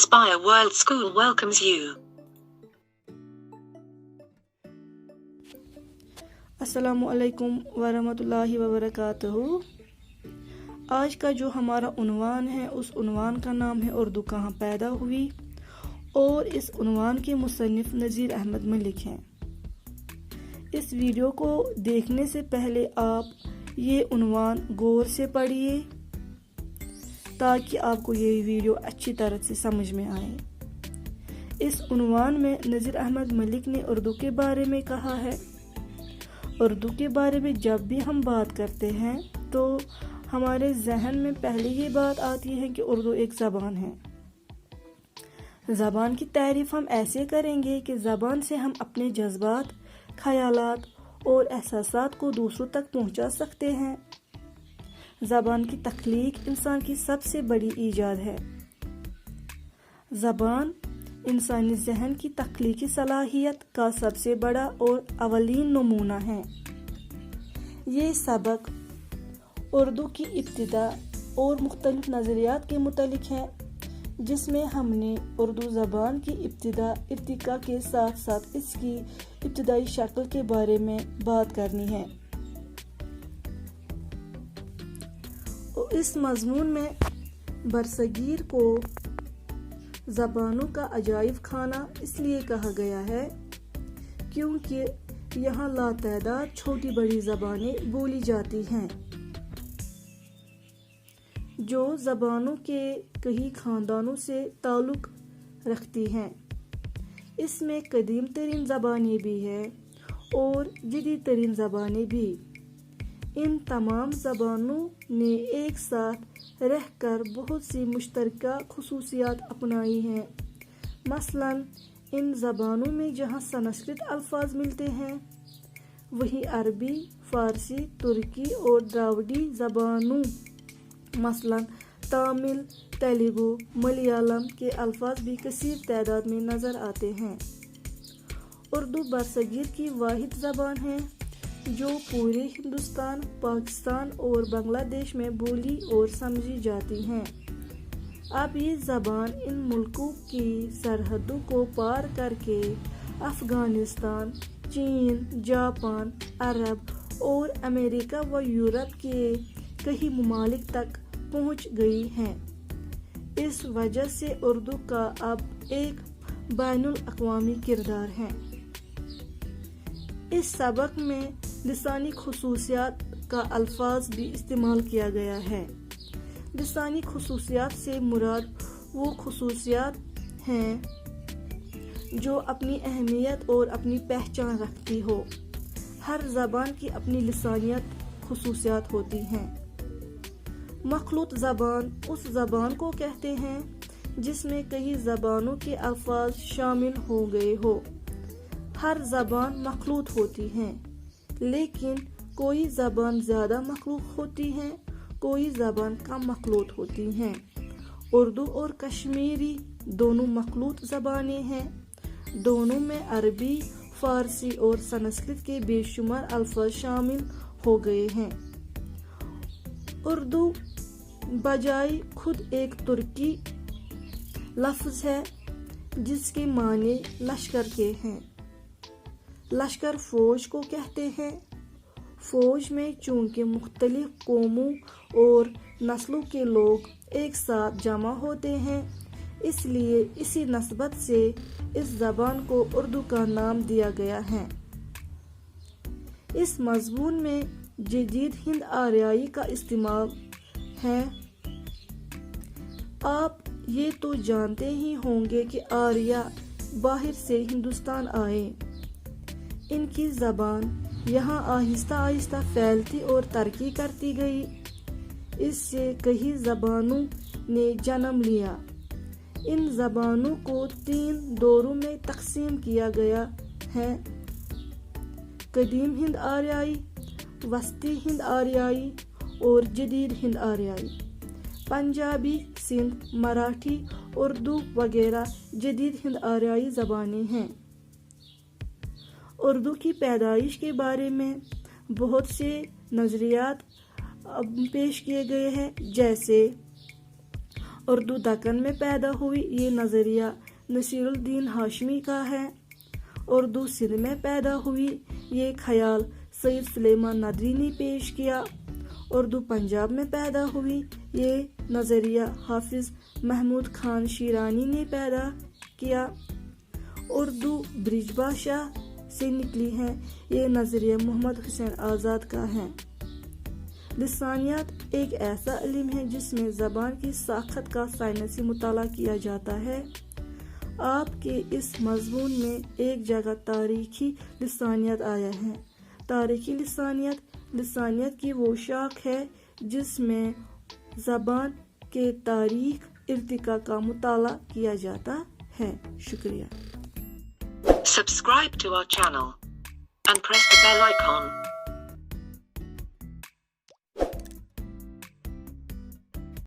Aspire World School welcomes you. अस्सलामुअलैकुम वरहमतुल्लाहि वबरकातुहू। आज का जो हमारा उन्वान है उस उन्वान का नाम है उर्दू कहाँ पैदा हुई, और इस उन्वान के मुसन्निफ नज़ीर अहमद मलिक हैं। इस वीडियो को देखने से पहले आप ये उन्वान गौर से पढ़िए ताकि आपको ये वीडियो अच्छी तरह से समझ में आए। इस उन्वान में नज़ीर अहमद मलिक ने उर्दू के बारे में कहा है। उर्दू के बारे में जब भी हम बात करते हैं तो हमारे जहन में पहले ये बात आती है कि उर्दू एक ज़बान है। ज़बान की तारीफ़ हम ऐसे करेंगे कि ज़बान से हम अपने जज्बात, ख़यालात और एहसासात को दूसरों तक पहुंचा सकते हैं। ज़बान की तख्लीक इंसान की सबसे बड़ी ईजाद है। ज़बान इंसानी जहन की तख्लीकी सलाहियत का सबसे बड़ा और अवलीन नमूना है। ये सबक उर्दू की इब्तिदा और मुख्तलिफ नज़रियात के मुतलिक है, जिसमें हमने उर्दू ज़बान की इर्तिका के साथ साथ इसकी इब्तिदाई शक्ल के बारे में बात करनी है। इस मज़मून में बरसगीर को ज़बानों का अजाइब खाना इसलिए कहा गया है क्योंकि यहाँ लातदाद छोटी बड़ी ज़बानें बोली जाती हैं जो ज़बानों के कई ख़ानदानों से ताल्लुक़ रखती हैं। इसमें कदीम तरीन ज़बानें भी हैं और जदीद तरीन ज़बानें भी। इन तमाम ज़बानों ने एक साथ रहकर बहुत सी मुश्तरका खुसूसियात अपनाई हैं। मसलन इन ज़बानों में जहाँ संस्कृत अल्फाज मिलते हैं, वहीं अरबी, फ़ारसी, तुर्की और द्राविडी ज़बानों मसलन तमिल, तेलुगु, मलयालम के अल्फाज भी कसीर तादाद में नज़र आते हैं। उर्दू बरसगीर की वाहिद ज़बान है जो पूरे हिंदुस्तान, पाकिस्तान और बांग्लादेश में बोली और समझी जाती हैं। अब ये ज़बान इन मुल्कों की सरहदों को पार करके अफ़गानिस्तान, चीन, जापान, अरब और अमेरिका व यूरोप के कई ममालिक तक पहुंच गई हैं। इस वजह से उर्दू का अब एक बैनुल अक़वामी किरदार है। इस सबक में लिसानी खुसूसियात का अल्फाज भी इस्तेमाल किया गया है। लिसानी खुसूसियात से मुराद वो खुसूसियात हैं जो अपनी अहमियत और अपनी पहचान रखती हो। हर ज़बान की अपनी लिसानियत खुसूसियात होती हैं। मखलूत ज़बान उस ज़बान को कहते हैं जिसमें कई ज़बानों के अल्फाज शामिल हो गए हो। हर ज़बान मखलूत होती हैं, लेकिन कोई ज़बान ज़्यादा मखलूत होती हैं, कोई ज़बान कम मखलूत होती हैं। उर्दू और कश्मीरी दोनों मखलूत ज़बानें हैं। दोनों में अरबी, फ़ारसी और संस्कृत के बेशुमार अल्फाज शामिल हो गए हैं। उर्दू बजाय खुद एक तुर्की लफ्ज़ है जिसके माने लश्कर के हैं। लश्कर फ़ौज को कहते हैं। फ़ौज में चूँकि मुख्तलिफ कौमों और नस्लों के लोग एक साथ जमा होते हैं, इसलिए इसी नस्बत से इस ज़बान को उर्दू का नाम दिया गया है। इस मज़मून में जदीद हिंद आर्याई का इस्तेमाल है। आप ये तो जानते ही होंगे कि आर्या बाहर से हिंदुस्तान आए। इनकी ज़बान यहाँ आहिस्ता आहिस्ता फैलती और तरक्की करती गई। इससे कई ज़बानों ने जन्म लिया। इन ज़बानों को 3 दौरों में तकसीम किया गया है: कदीम हिंद आर्याई, वस्ती हिंद आर्याई और जदीद हिंद आर्याई। पंजाबी, सिंध, मराठी, उर्दू वगैरह जदीद हिंद आर्याई ज़बानें हैं। उर्दू की पैदाइश के बारे में बहुत से नज़रियात पेश किए गए हैं, जैसे اردو دکن میں پیدا ہوئی، یہ نظریہ نصیر الدین ہاشمی کا ہے۔ اردو سندھ میں پیدا ہوئی، یہ خیال سید سلیمان ندوی نے پیش کیا۔ اردو پنجاب میں پیدا ہوئی، یہ نظریہ حافظ محمود خان شیرانی نے پیدا کیا۔ اردو برج بھاشا سے نکلی ہے، یہ نظریہ محمد حسین آزاد کا ہے۔ لسانیات ایک ایسا علم ہے جس میں زبان کی ساخت کا سائنسی مطالعہ کیا جاتا ہے۔ آپ کے اس مضمون میں ایک جگہ تاریخی لسانیات آیا ہے۔ تاریخی لسانیات کی وہ شاخ ہے جس میں زبان کے تاریخ ارتقاء کا مطالعہ کیا جاتا ہے۔ شکریہ۔ Subscribe to our channel and press the bell icon.